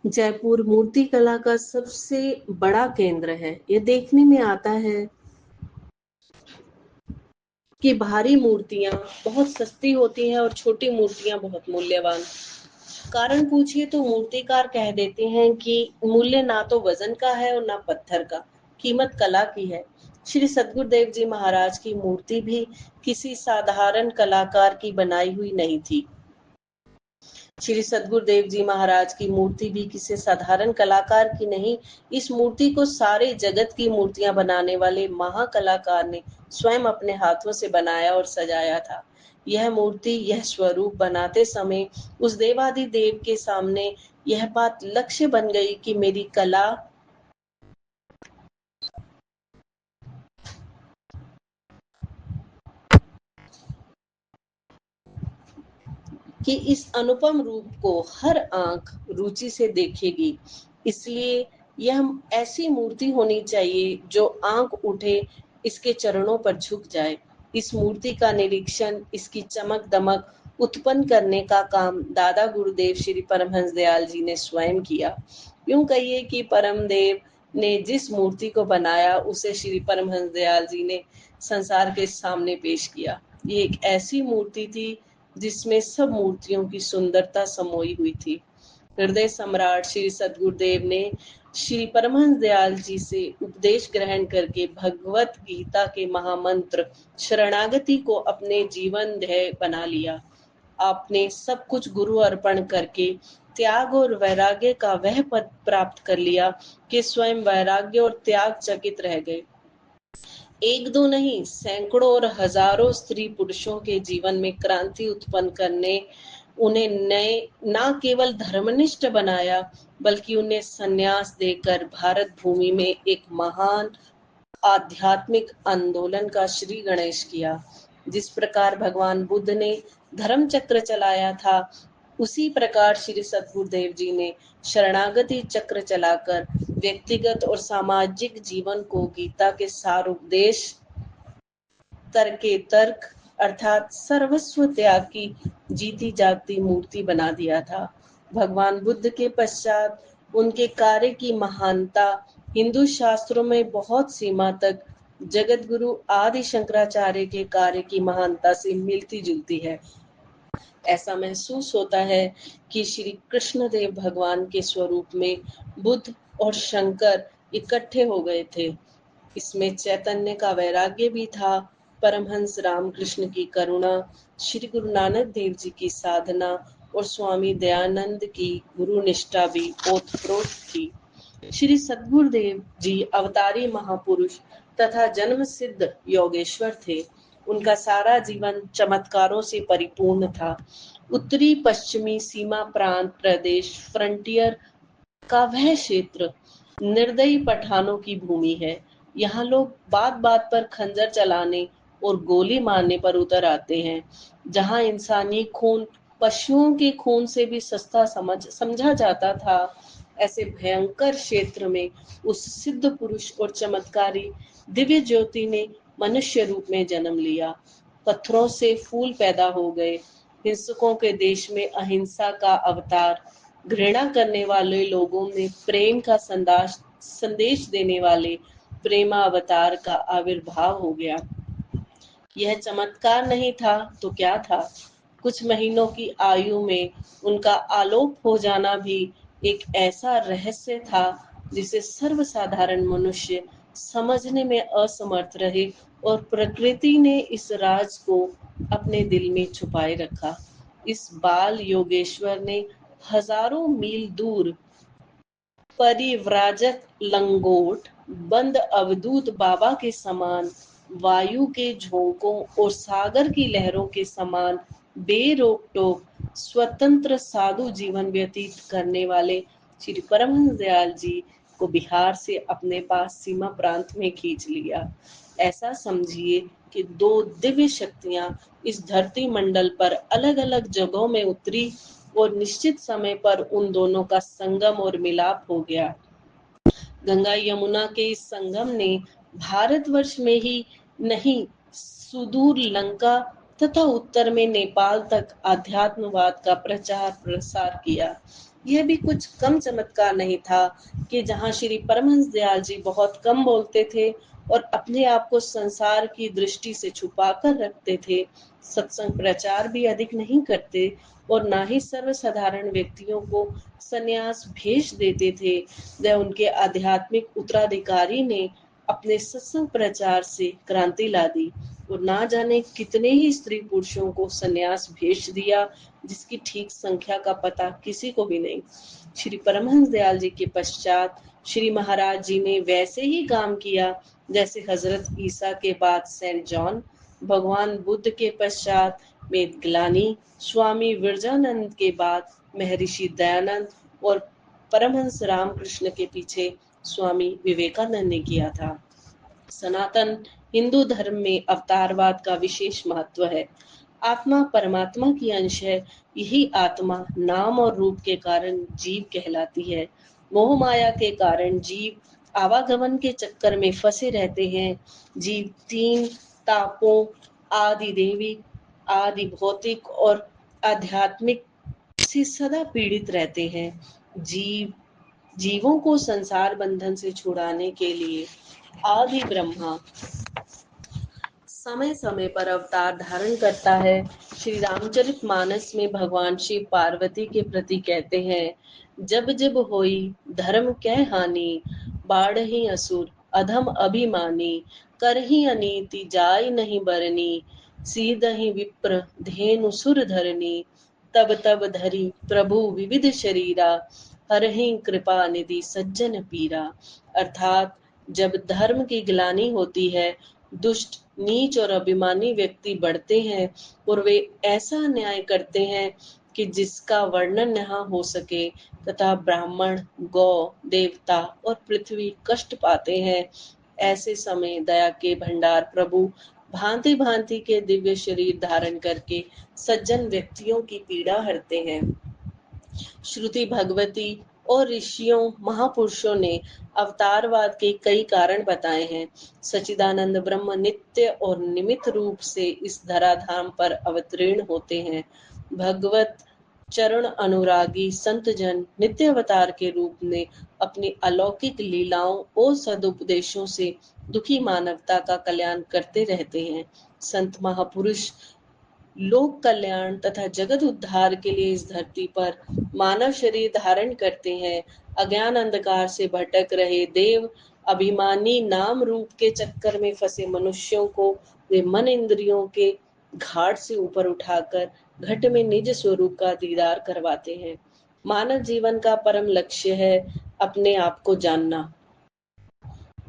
जयपुर मूर्ति कला का सबसे बड़ा केंद्र है। ये देखने में आता है कि भारी मूर्तियां बहुत सस्ती होती हैं और छोटी मूर्तियां बहुत मूल्यवान। कारण पूछिए तो मूर्तिकार कह देते हैं कि मूल्य ना तो वजन का है और ना पत्थर का, कीमत कला की है। श्री सद्गुरुदेव जी महाराज की मूर्ति भी किसी साधारण कलाकार की बनाई हुई नहीं थी। श्री सद्गुरुदेव जी महाराज की मूर्ति भी किसी साधारण कलाकार की नहीं, इस मूर्ति को सारे जगत की मूर्तियां बनाने वाले महाकलाकार ने स्वयं अपने हाथों से बनाया और सजाया था। यह मूर्ति, यह स्वरूप बनाते समय उस देवादिदेव के सामने यह बात लक्ष्य बन गई कि मेरी कला कि इस अनुपम रूप को हर आंख रुचि से देखेगी। इसलिए यह ऐसी मूर्ति होनी चाहिए जो आंख उठे, इसके चरणों पर झुक जाए। इस मूर्ति का निरीक्षण, इसकी चमक दमक उत्पन्न करने का काम दादा गुरुदेव श्री परमहंस दयाल जी ने स्वयं किया। यूं कहिए कि परमदेव ने जिस मूर्ति को बनाया उसे श्री परमहंस दयाल जी ने संसार के सामने पेश किया। ये एक ऐसी मूर्ति थी जिसमें सब मूर्तियों की सुंदरता समोई हुई थी। हृदय सम्राट श्री सद्गुरुदेव ने श्री परमहंस दयाल जी से उपदेश ग्रहण करके भगवत गीता के महामंत्र शरणागति को अपने जीवन ध्येय बना लिया। आपने सब कुछ गुरु अर्पण करके त्याग और वैराग्य का वह पद प्राप्त कर लिया कि स्वयं वैराग्य और त्याग चकित रह गए। एक दो नहीं, सैकड़ों और हजारों स्त्री पुरुषों के जीवन में क्रांति उत्पन्न करने, उन्हें नए न केवल धर्मनिष्ठ बनाया, बल्कि उन्हें संन्यास देकर भारत भूमि में एक महान आध्यात्मिक आंदोलन का श्री गणेश किया। जिस प्रकार भगवान बुद्ध ने धर्म चक्र चलाया था, उसी प्रकार श्री सद्गुरुदेव जी ने शरणागति चक्र चलाकर व्यक्तिगत और सामाजिक जीवन को गीता के सार उपदेश तर्के तर्क अर्थात सर्वस्व त्याग की जीती जागती मूर्ति बना दिया था। भगवान बुद्ध के पश्चात उनके कार्य की महानता हिंदू शास्त्रों में बहुत सीमा तक जगत गुरु आदि शंकराचार्य के कार्य की महानता से मिलती जुलती है। ऐसा महसूस होता है कि श्री कृष्णदेव भगवान के स्वरूप में बुद्ध और शंकर इकट्ठे हो गए थे। इसमें चैतन्य का वैराग्य भी था, परमहंस रामकृष्ण की करुणा, श्री गुरु नानक देव जी की साधना और स्वामी दयानंद की गुरु निष्ठा भी ओतप्रोत थी। श्री सद्गुरुदेव जी अवतारी महापुरुष तथा जन्म सिद्ध योगेश्वर थे। उनका सारा जीवन चमत्कारों से परिपूर्ण था। उत्तरी पश्चिमी सीमा प्रांत प्रदेश फ्रंटियर का वह क्षेत्र निर्दयी पठानों की भूमि है। यहाँ लोग बात बात पर खंजर चलाने और गोली मारने पर उतर आते हैं। जहाँ इंसानी खून पशुओं के खून से भी सस्ता समझा जाता था, ऐसे भयंकर क्षेत्र में उस सिद्ध पुरुष और चमत्कारी दिव्य ज्योति ने मनुष्य रूप में जन्म लिया। पत्थरों से फूल पैदा हो गए। हिंसकों के देश में अहिंसा का अवतार, घृणा करने वाले लोगों में प्रेम का संदेश देने वाले प्रेमा अवतार का आविर्भाव हो गया। यह चमत्कार नहीं था तो क्या था? कुछ महीनों की आयु में उनका आलोप हो जाना भी एक ऐसा रहस्य था जिसे सर्वसाधारण मनुष्य समझने में असमर्थ रहे, और प्रकृति ने इस राज को अपने दिल में छुपाए रखा। इस बाल योगेश्वर ने हजारों मील दूर परिव्राजक लंगोट बंद अवधूत बाबा के समान, वायु के झोंकों और सागर की लहरों के समान बेरोक टोक स्वतंत्र साधु जीवन व्यतीत करने वाले श्री परमहंस दयाल जी को बिहार से अपने पास सीमा प्रांत में खींच लिया। ऐसा समझिए कि दो दिव्य शक्तियां इस धरती मंडल पर अलग अलग जगहों में उतरी और निश्चित समय पर उन दोनों का संगम और मिलाप हो गया। गंगा यमुना के इस संगम ने भारतवर्ष में ही नहीं, सुदूर लंका तथा उत्तर में नेपाल तक आध्यात्मवाद का प्रचार प्रसार किया। यह भी कुछ कम चमत्कार नहीं था कि जहाँ श्री परमहंस दयाल जी बहुत कम बोलते थे और अपने आप को संसार की दृष्टि से छुपा कर रखते थे, सत्संग प्रचार भी अधिक नहीं करते और ना ही सर्वसाधारण व्यक्तियों को संन्यास भेज देते थे। वह उनके आध्यात्मिक उत्तराधिकारी ने अपने सत्संग प्रचार से क्रांति ला दी और ना जाने कितने ही स्त्री पुरुषों को संन्यास भेज दिया, जिसकी ठीक संख्या का पता किसी को भी नहीं। श्री परमहंस दयाल जी के पश्चात श्री महाराज जी ने वैसे ही काम किया जैसे हजरत ईसा के बाद सेंट जॉन, भगवान बुद्ध के पश्चात मेदग्लानी, स्वामी विरजानंद के बाद महर्षि दयानंद और परमहंस रामकृष्ण के पीछे स्वामी विवेकानंद ने किया था। सनातन हिंदू धर्म में अवतारवाद का विशेष महत्व है। आत्मा परमात्मा की अंश है। यही आत्मा नाम और रूप के कारण जीव कहलाती है। मोह माया के कारण जीव आवागमन के चक्कर में फंसे रहते हैं। जीव तीन तापों आदि देवी आदि भौतिक और आध्यात्मिक से सदा पीड़ित रहते हैं। जीवों को संसार बंधन से छुड़ाने के लिए आदि ब्रह्मा समय समय पर अवतार धारण करता है। श्री रामचरितमानस में भगवान शिव पार्वती के प्रति कहते हैं, जब जब होई धर्म कै हानि, बाढ़हि असुर अधम अभिमानी, करहि अनीति जाय नहीं बरनी, सीदहि विप्र धेनु सुर धरनी, तब तब धरी प्रभु विविध शरीरा, हरहि कृपा निधि सज्जन पीरा। अर्थात जब धर्म की ग्लानि होती है, दुष्ट नीच और अभिमानी व्यक्ति बढ़ते हैं और वे ऐसा न्याय करते हैं कि जिसका वर्णन यहाँ हो सके, तथा ब्राह्मण, गौ, देवता और पृथ्वी कष्ट पाते हैं। ऐसे समय दया के भंडार प्रभु भांति भांति के दिव्य शरीर धारण करके सज्जन व्यक्तियों की पीड़ा हरते हैं। श्रुति भगवती और ऋषियों महापुरुषों ने अवतारवाद के कई कारण बताए हैं। सच्चिदानंद ब्रह्म नित्य और निमित्त रूप से इस धराधाम पर अवतीर्ण होते हैं। भगवत चरण अनुरागी संत जन नित्य अवतार के रूप में अपनी अलौकिक लीलाओं और सदुपदेशों से दुखी मानवता का कल्याण करते रहते हैं। संत महापुरुष लोक कल्याण तथा जगत उद्धार के लिए इस धरती पर मानव शरीर धारण करते हैं। अज्ञान अंधकार से भटक रहे देव अभिमानी नाम रूप के चक्कर में फंसे मनुष्यों को वे मन इंद्रियों के घाट से ऊपर उठाकर घट में निज स्वरूप का दीदार करवाते हैं। मानव जीवन का परम लक्ष्य है अपने आप को जानना।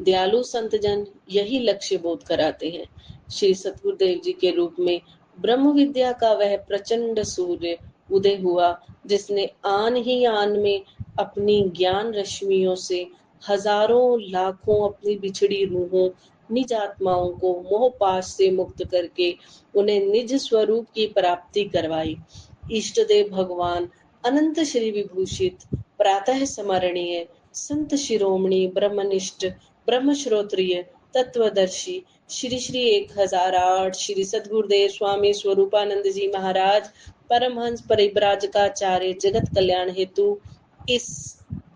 दयालु संत जन यही लक्ष्य बोध कराते हैं। श्री सतगुरुदेव जी के रूप में ब्रह्म विद्या का वह प्रचंड सूर्य उदय हुआ, जिसने आन ही आन में अपनी ज्ञान रश्मियों से हजारों लाखों अपनी बिछड़ी रूहों निज आत्माओं को मोह पाश से मुक्त करके उन्हें निज स्वरूप की प्राप्ति करवाई। इष्ट देव भगवान अनंत श्री विभूषित प्रातः स्मरणीय संत शिरोमणि ब्रह्मनिष्ठ ब्रह्म श्रोत्रिय तत्वदर्शी श्री श्री 1008 श्री सद्गुरुदेव स्वामी स्वरूपानंद जी महाराज परमहंस परिव्राजकाचार्य जगत कल्याण हेतु इस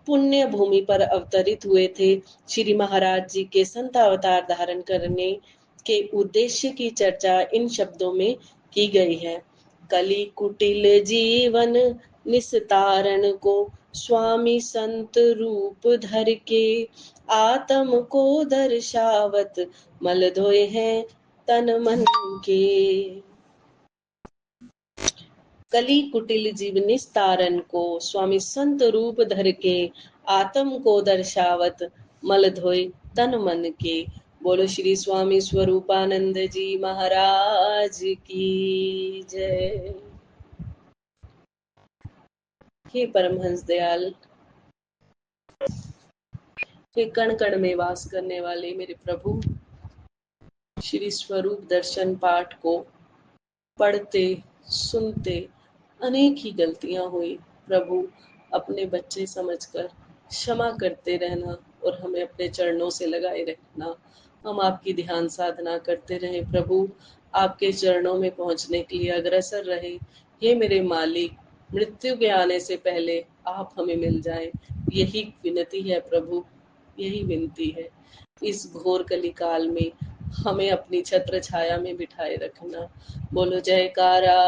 पुण्य भूमि पर अवतरित हुए थे। श्री महाराज जी के संत अवतार धारण करने के उद्देश्य की चर्चा इन शब्दों में की गई है। कली कुटिल जीवन निस्तारण को स्वामी संत रूप धर के, आत्म को दर्शावत मल धोए हैं तन मन के। कली कुटिल जीवन निस्तारण को स्वामी संत रूप धर के, आत्म को दर्शावत मल धोए तन मन के। बोलो श्री स्वामी स्वरूपानंद जी महाराज की जय। हे परमहंस दयाल, हे कण कण में वास करने वाले मेरे प्रभु, श्री स्वरूप दर्शन पाठ को पढ़ते सुनते अनेक ही गलतियां हुई। प्रभु अपने बच्चे समझकर क्षमा करते रहना और हमें अपने चरणों से लगाए रखना। हम आपकी ध्यान साधना करते रहे प्रभु, आपके चरणों में पहुंचने के लिए अग्रसर रहे। हे मेरे मालिक, मृत्यु के आने से पहले आप हमें मिल जाएं, यही विनती है प्रभु, यही विनती है। इस घोर कली काल में हमें अपनी छत्र छाया में बिठाए रखना। बोलो जयकारा,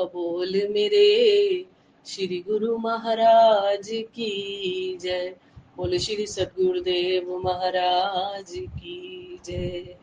बोल मेरे श्री गुरु महाराज की जय। बोलो श्री सद्गुरुदेव महाराज की जय।